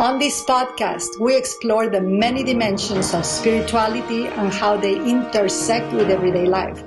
On this podcast, we explore the many dimensions of spirituality and how they intersect with everyday life.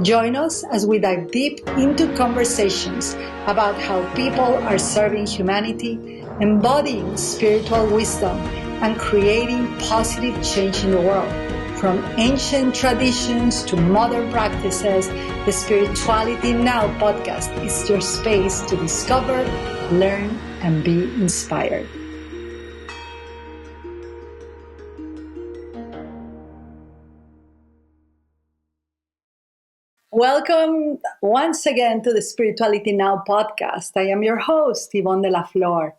Join us as we dive deep into conversations about how people are serving humanity, embodying spiritual wisdom, and creating positive change in the world. From ancient traditions to modern practices, the Spirituality Now podcast is your space to discover, learn, and be inspired. Welcome once again to the Spirituality Now podcast. I am your host, Ivonne Delaflor.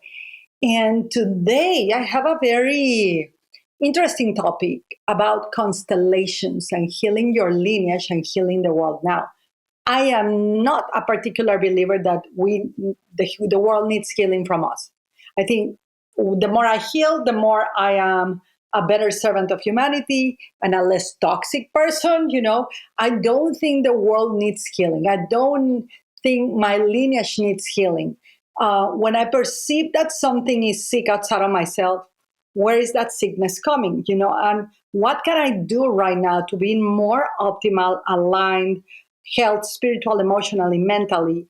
And today I have a very interesting topic about constellations and healing your lineage and healing the world now. I am not a particular believer that the world needs healing from us. I think the more I heal, the more I am a better servant of humanity and a less toxic person. I don't think the world needs healing. I don't think my lineage needs healing. When I perceive that something is sick outside of myself, where is that sickness coming? And what can I do right now to be more optimal, aligned, health, spiritual, emotionally, mentally,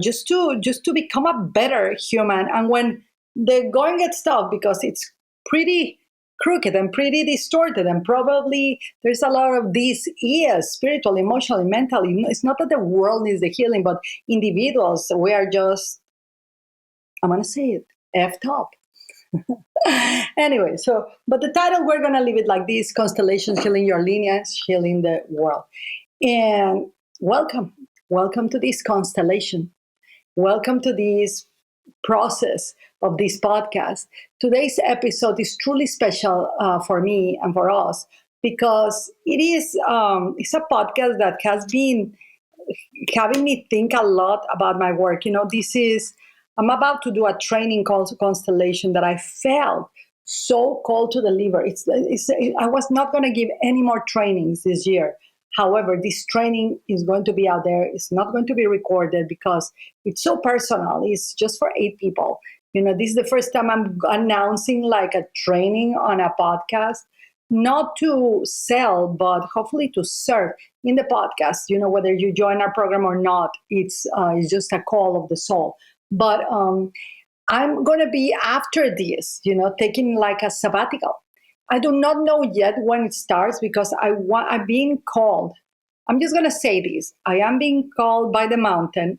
just to become a better human? And when the going gets tough, because it's pretty crooked and pretty distorted, and probably there's a lot of these spiritual, emotionally, mentally. It's not that the world needs the healing, but individuals, we are just, I'm going to say it, effed up. Anyway, but the title, we're going to leave it like this: Constellations, Healing Your Lineage, Healing the World. And welcome to this constellation. Welcome to this process of this podcast. Today's episode is truly special for me and for us, because it's a podcast that has been having me think a lot about my work. I'm about to do a training called Constellation that I felt so called to deliver. I was not going to give any more trainings this year. However, this training is going to be out there. It's not going to be recorded because it's so personal. It's just for 8 people. This is the first time I'm announcing like a training on a podcast, not to sell, but hopefully to serve in the podcast. Whether you join our program or not, it's just a call of the soul. But I'm going to be, after this, taking like a sabbatical. I do not know yet when it starts, because I'm being called. I'm just going to say this. I am being called by the mountain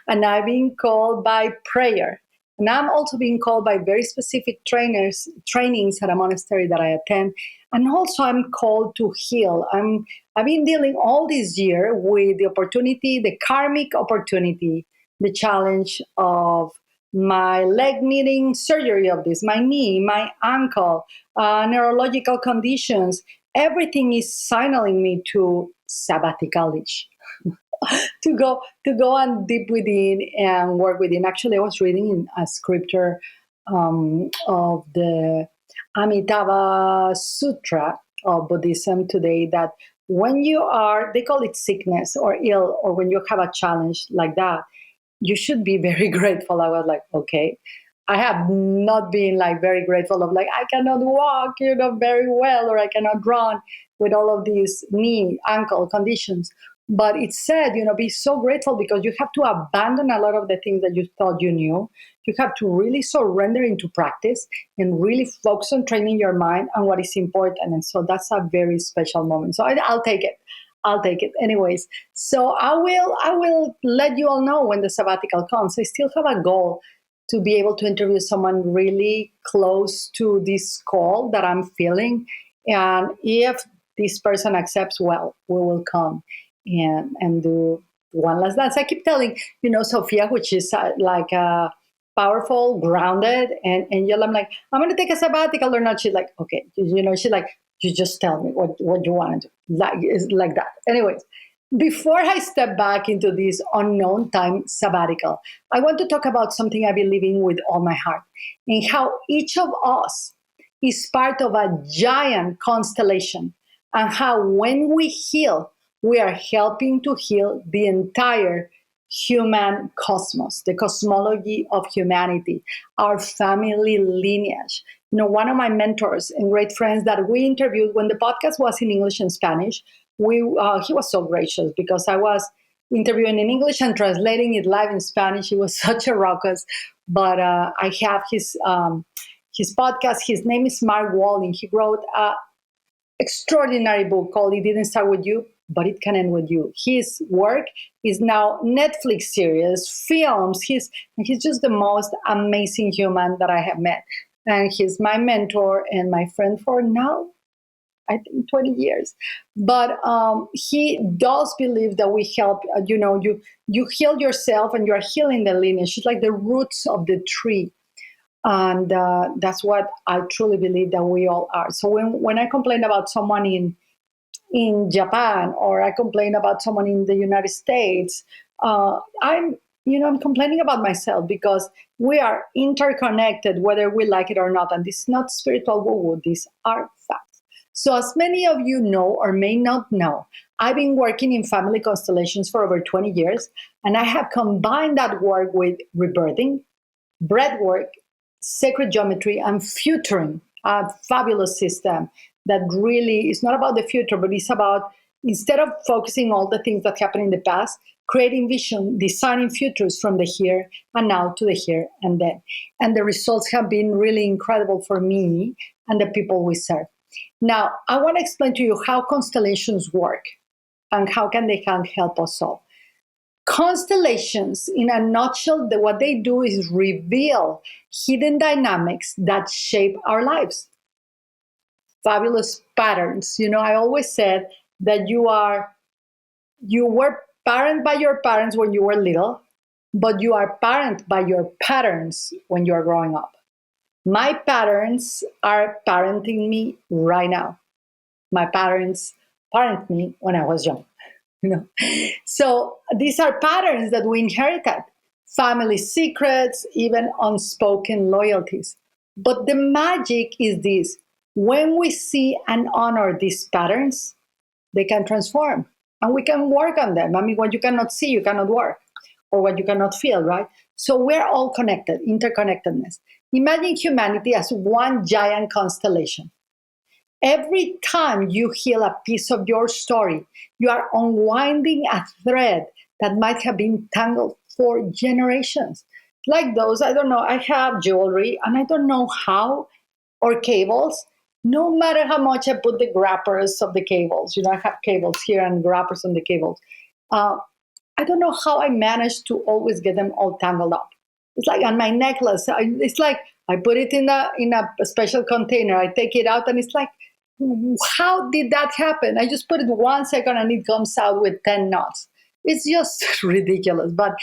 and I'm being called by prayer. And I'm also being called by very specific trainings at a monastery that I attend. And also I'm called to heal. I've been dealing all this year with the opportunity, the karmic opportunity, the challenge of my leg needing surgery of this, my knee, my ankle, neurological conditions. Everything is signaling me to sabbaticalish, to go and deep within and work within. Actually, I was reading in a scripture of the Amitabha Sutra of Buddhism today, that when they call it sickness or ill, or when you have a challenge like that, you should be very grateful. I was like, okay. I have not been like very grateful of like, I cannot walk, very well, or I cannot run with all of these knee, ankle conditions. But it said, be so grateful, because you have to abandon a lot of the things that you thought you knew. You have to really surrender into practice and really focus on training your mind on what is important. And so that's a very special moment. So I'll take it. Anyways, so I will let you all know when the sabbatical comes. I still have a goal to be able to interview someone really close to this call that I'm feeling. And if this person accepts, well, we will come and do one last dance. I keep telling, Sophia, which is like powerful, grounded, and Angela, I'm like, I'm going to take a sabbatical or not. She's like, okay. She's like, you just tell me what you want to do. It's like that. Anyways, before I step back into this unknown time sabbatical, I want to talk about something I believe in with all my heart, and how each of us is part of a giant constellation, and how when we heal, we are helping to heal the entire human cosmos, the cosmology of humanity, our family lineage. One of my mentors and great friends that we interviewed when the podcast was in English and Spanish, he was so gracious because I was interviewing in English and translating it live in Spanish. He was such a ruckus, but I have his podcast. His name is Mark Walling. He wrote a extraordinary book called "It Didn't Start with You, but It Can End with You." His work is now Netflix series, films. He's just the most amazing human that I have met, and he's my mentor and my friend for now, I think, 20 years. But he does believe that we help. You heal yourself, and you are healing the lineage. It's like the roots of the tree. And that's what I truly believe that we all are. So when I complain about someone in Japan, or I complain about someone in the United States, I'm complaining about myself, because we are interconnected, whether we like it or not. And this is not spiritual woo-woo. These are facts. So as many of you know or may not know, I've been working in family constellations for over 20 years, and I have combined that work with rebirthing, breath work, sacred geometry, and futuring, a fabulous system that really is not about the future, but it's about, instead of focusing all the things that happened in the past, creating vision, designing futures from the here and now to the here and then. And the results have been really incredible for me and the people we serve. Now, I want to explain to you how constellations work and how can they help us all. Constellations, in a nutshell, what they do is reveal hidden dynamics that shape our lives. Fabulous patterns. I always said that you were parent by your parents when you were little, but you are parent by your patterns when you are growing up. My patterns are parenting me right now. My parents parented me when I was young. So these are patterns that we inherited, family secrets, even unspoken loyalties. But the magic is this: when we see and honor these patterns, they can transform, and we can work on them. I mean, what you cannot see, you cannot work, or what you cannot feel, right? So we're all connected, interconnectedness. Imagine humanity as one giant constellation. Every time you heal a piece of your story, you are unwinding a thread that might have been tangled for generations. Like those, I don't know, I have jewelry and I don't know how, or cables. No matter how much I put the grappers of the cables, I have cables here and grappers on the cables. I don't know how I managed to always get them all tangled up. It's like on my necklace. It's like I put it in a special container. I take it out and it's like, how did that happen? I just put it 1 second and it comes out with 10 knots. It's just ridiculous. But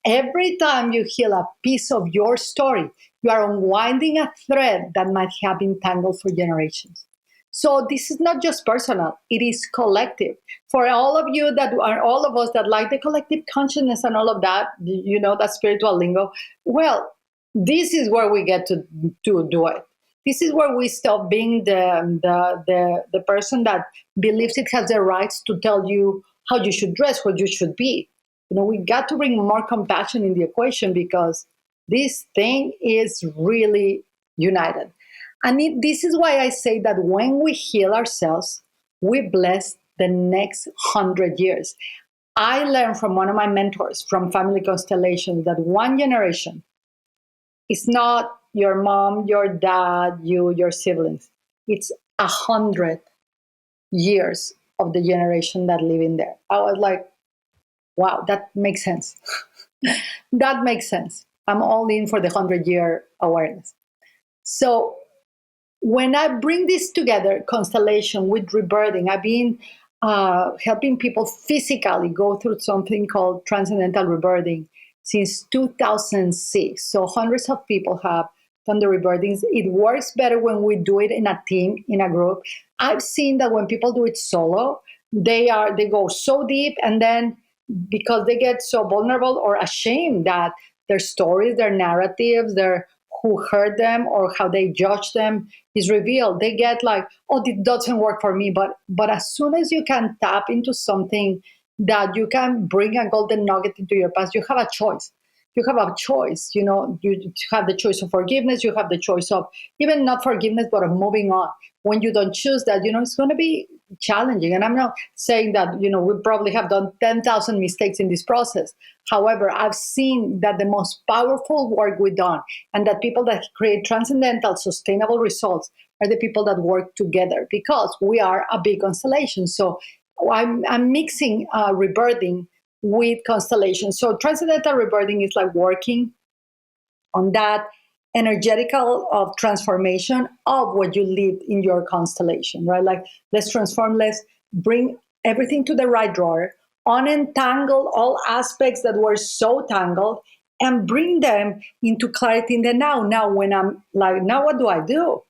every time you heal a piece of your story, you are unwinding a thread that might have been tangled for generations. So this is not just personal, it is collective. For all of you all of us that like the collective consciousness and all of that, that spiritual lingo, well, this is where we get to do it. This is where we stop being the person that believes it has the rights to tell you how you should dress, what you should be. We got to bring more compassion in the equation, because this thing is really united. And this is why I say that when we heal ourselves, we bless the next 100 years. I learned from one of my mentors from Family Constellations that one generation is not your mom, your dad, your siblings. It's 100 years of the generation that live in there. I was like, wow, that makes sense. That makes sense. I'm all in for the 100-year awareness. So when I bring this together, constellation with rebirthing, I've been helping people physically go through something called transcendental rebirthing since 2006. So hundreds of people have done the rebirthings. It works better when we do it in a team, in a group. I've seen that when people do it solo, they go so deep, and then because they get so vulnerable or ashamed that their stories, their narratives, their who hurt them or how they judge them is revealed. They get like, oh, it doesn't work for me. But as soon as you can tap into something that you can bring a golden nugget into your past. You have a choice. You have a choice. You have the choice of forgiveness. You have the choice of even not forgiveness, but of moving on. When you don't choose that, it's going to be challenging. And I'm not saying that, we probably have done 10,000 mistakes in this process. However, I've seen that the most powerful work we've done and that people that create transcendental, sustainable results are the people that work together, because we are a big constellation. So I'm mixing rebirthing with constellation. So transcendental rebirthing is like working on that energetical of transformation of what you lived in your constellation, right? Like, let's transform, let's bring everything to the right drawer, unentangle all aspects that were so tangled, and bring them into clarity in the now. Now, when I'm like, now what do I do?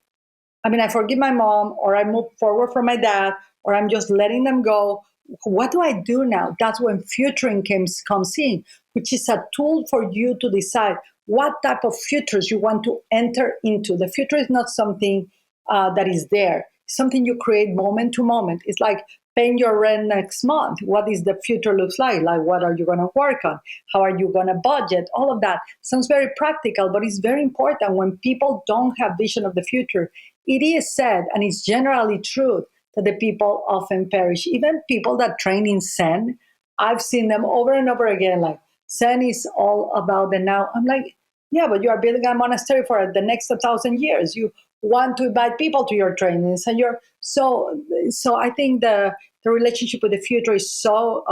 I mean, I forgive my mom, or I move forward from my dad, or I'm just letting them go. What do I do now? That's when futuring comes in, which is a tool for you to decide what type of futures you want to enter into. The future is not something that is there. It's something you create moment to moment. It's like paying your rent next month. What is the future looks like? Like, what are you going to work on? How are you going to budget? All of that sounds very practical, but it's very important. When people don't have vision of the future, it is said, and it's generally true, that the people often perish. Even people that train in Zen, I've seen them over and over again. Like, Zen is all about the now. I'm like, yeah, but you are building a monastery for the next 1,000 years. You want to invite people to your trainings, and you're so. So I think the relationship with the future is so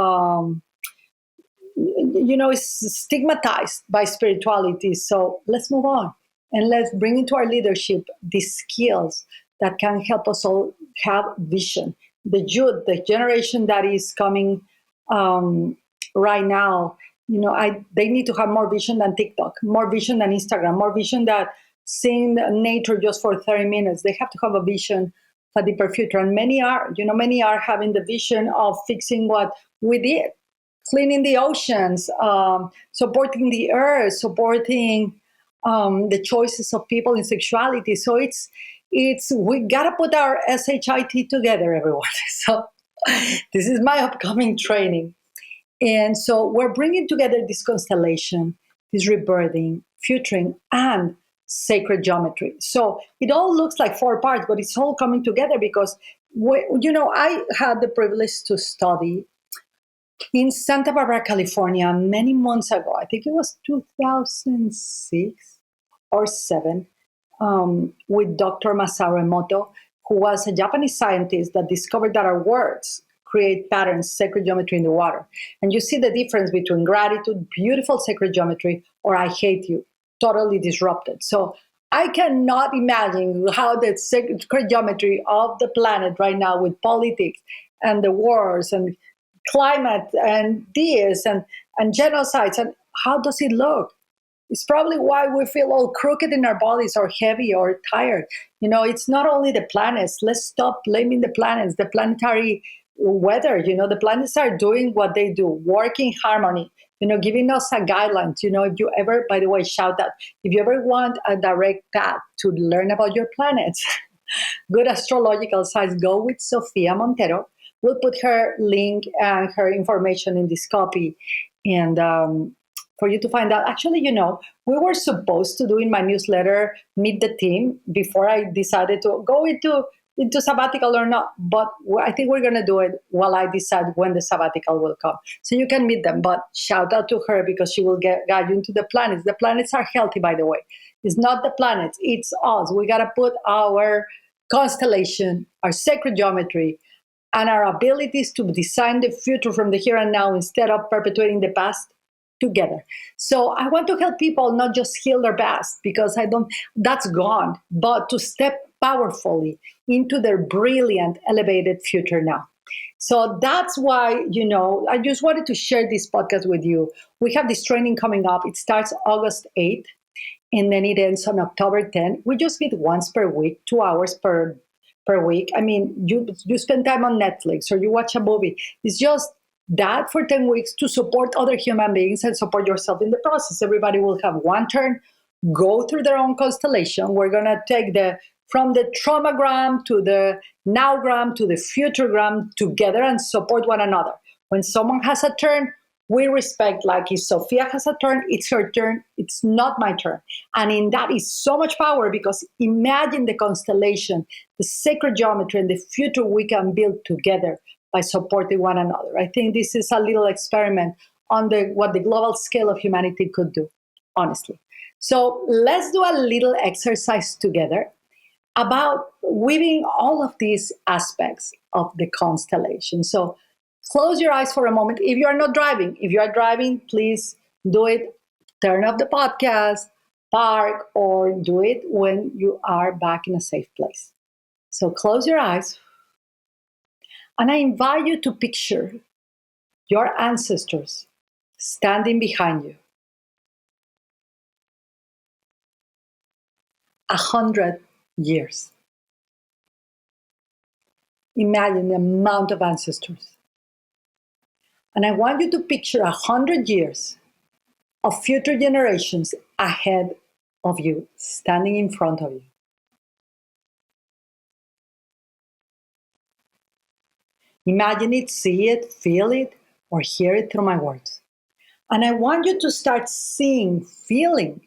is stigmatized by spirituality. So let's move on and let's bring into our leadership these skills that can help us all have vision. The youth, the generation that is coming right now, they need to have more vision than TikTok, more vision than Instagram, more vision than seeing nature just for 30 minutes. They have to have a vision for a deeper future. And many are having the vision of fixing what we did, cleaning the oceans, supporting the earth, supporting the choices of people in sexuality. So it's we gotta put our shit together, everyone. So this is my upcoming training, and so we're bringing together this constellation, this rebirthing, futuring, and sacred geometry. So it all looks like four parts, but it's all coming together because I had the privilege to study in Santa Barbara, California, many months ago. I think it was 2006 or 7, with Dr. Masaru Emoto, who was a Japanese scientist that discovered that our words create patterns, sacred geometry in the water. And you see the difference between gratitude, beautiful sacred geometry, or I hate you, totally disrupted. So I cannot imagine how the sacred geometry of the planet right now, with politics and the wars and climate and this and genocides, and how does it look? It's probably why we feel all crooked in our bodies, or heavy, or tired. It's not only the planets. Let's stop blaming the planets, the planetary weather. The planets are doing what they do, work in harmony, giving us a guidelines. If you ever, by the way, shout out, if you ever want a direct path to learn about your planets, good astrological sites, go with Sofia Montero. We'll put her link and her information in this copy. And for you to find out, actually, we were supposed to do in my newsletter, meet the team before I decided to go into sabbatical or not. But I think we're going to do it while I decide when the sabbatical will come. So you can meet them. But shout out to her, because she will guide you into the planets. The planets are healthy, by the way. It's not the planets, it's us. We got to put our constellation, our sacred geometry, and our abilities to design the future from the here and now instead of perpetuating the past together. So I want to help people not just heal their past, because that's gone, but to step powerfully into their brilliant, elevated future now. So that's why, I just wanted to share this podcast with you. We have this training coming up. It starts August 8th, and then it ends on October 10th. We just meet once per week, 2 hours per week. I mean, you spend time on Netflix or you watch a movie. It's just that for 10 weeks to support other human beings and support yourself in the process. Everybody will have one turn, go through their own constellation. We're going to take from the traumagram to the nowgram to the futuregram together and support one another. When someone has a turn, we respect, like if Sophia has a turn, it's her turn, it's not my turn. And in that is so much power, because imagine the constellation, the sacred geometry, and the future we can build together by supporting one another. I think this is a little experiment on what the global scale of humanity could do, honestly. So let's do a little exercise together about weaving all of these aspects of the constellation. So close your eyes for a moment. If you are not driving, if you are driving, please do it. Turn off the podcast, park, or do it when you are back in a safe place. So close your eyes. And I invite you to picture your ancestors standing behind you. 100 years. Imagine the amount of ancestors. And I want you to picture 100 years of future generations ahead of you, standing in front of you. Imagine it, see it, feel it, or hear it through my words. And I want you to start seeing, feeling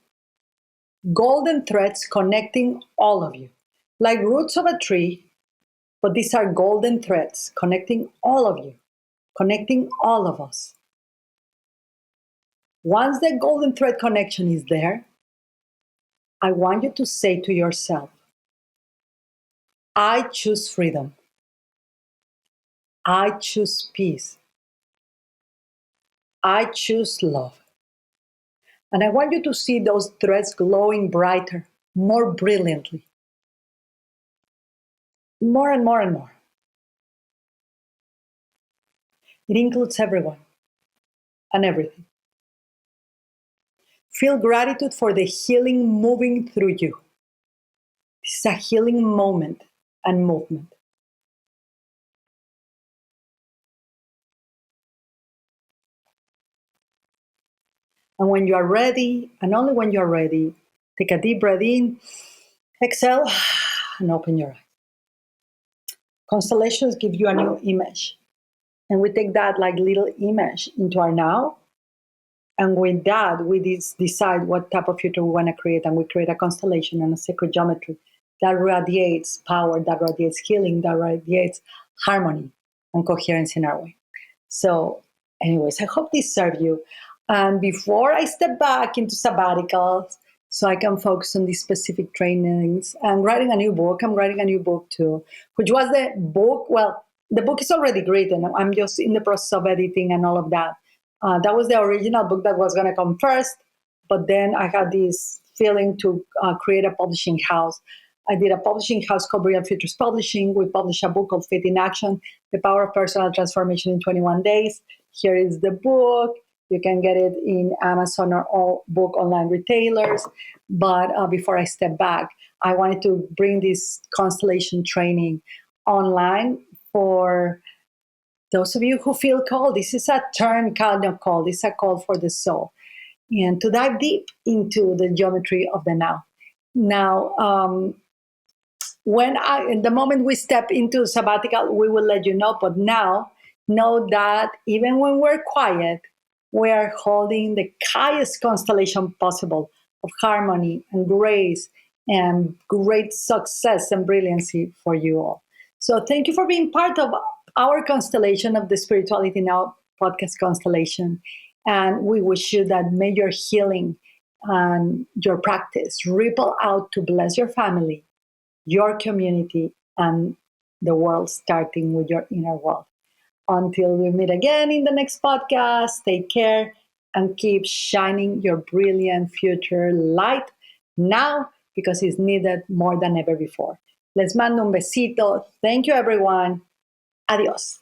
golden threads connecting all of you, like roots of a tree, but these are golden threads connecting all of you, connecting all of us. Once the golden thread connection is there, I want you to say to yourself, I choose freedom. I choose peace. I choose love. And I want you to see those threads glowing brighter, more brilliantly, more and more and more. It includes everyone and everything. Feel gratitude for the healing moving through you. This is a healing moment and movement. And when you are ready, and only when you are ready, take a deep breath in, exhale, and open your eyes. Constellations give you a new image. And we take that like little image into our now. And with that, we decide what type of future we want to create. And we create a constellation and a sacred geometry that radiates power, that radiates healing, that radiates harmony and coherence in our way. So anyways, I hope this served you. And before I step back into sabbaticals, so I can focus on these specific trainings, I'm writing a new book. I'm writing a new book too, which was the book. Well, the book is already written. I'm just in the process of editing and all of that. That was the original book that was going to come first. But then I had this feeling to create a publishing house. I did a publishing house called Brilliant Futures Publishing. We published a book called Faith in Action, The Power of Personal Transformation in 21 Days. Here is the book. You can get it in Amazon or all book online retailers. But before I step back, I wanted to bring this constellation training online for those of you who feel called. This is a turn kind of call. This is a call for the soul. And to dive deep into the geometry of the now. Now, in the moment we step into sabbatical, we will let you know. But now, know that even when we're quiet, we are holding the highest constellation possible of harmony and grace and great success and brilliancy for you all. So thank you for being part of our constellation of the Spirituality Now podcast constellation. And we wish you that may your healing and your practice ripple out to bless your family, your community, and the world, starting with your inner world. Until we meet again in the next podcast, take care and keep shining your brilliant future light now, because it's needed more than ever before. Les mando un besito. Thank you, everyone. Adios.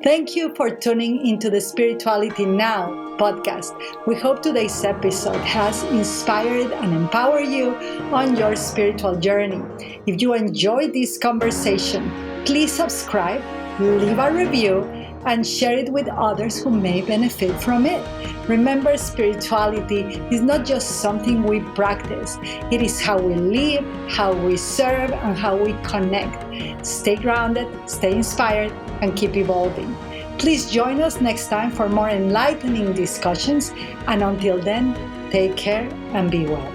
Thank you for tuning into the Spirituality Now podcast. We hope today's episode has inspired and empowered you on your spiritual journey. If you enjoyed this conversation, please subscribe, leave a review, and share it with others who may benefit from it. Remember, spirituality is not just something we practice, it is how we live, how we serve, and how we connect. Stay grounded, stay inspired, and keep evolving. Please join us next time for more enlightening discussions. And until then, take care and be well.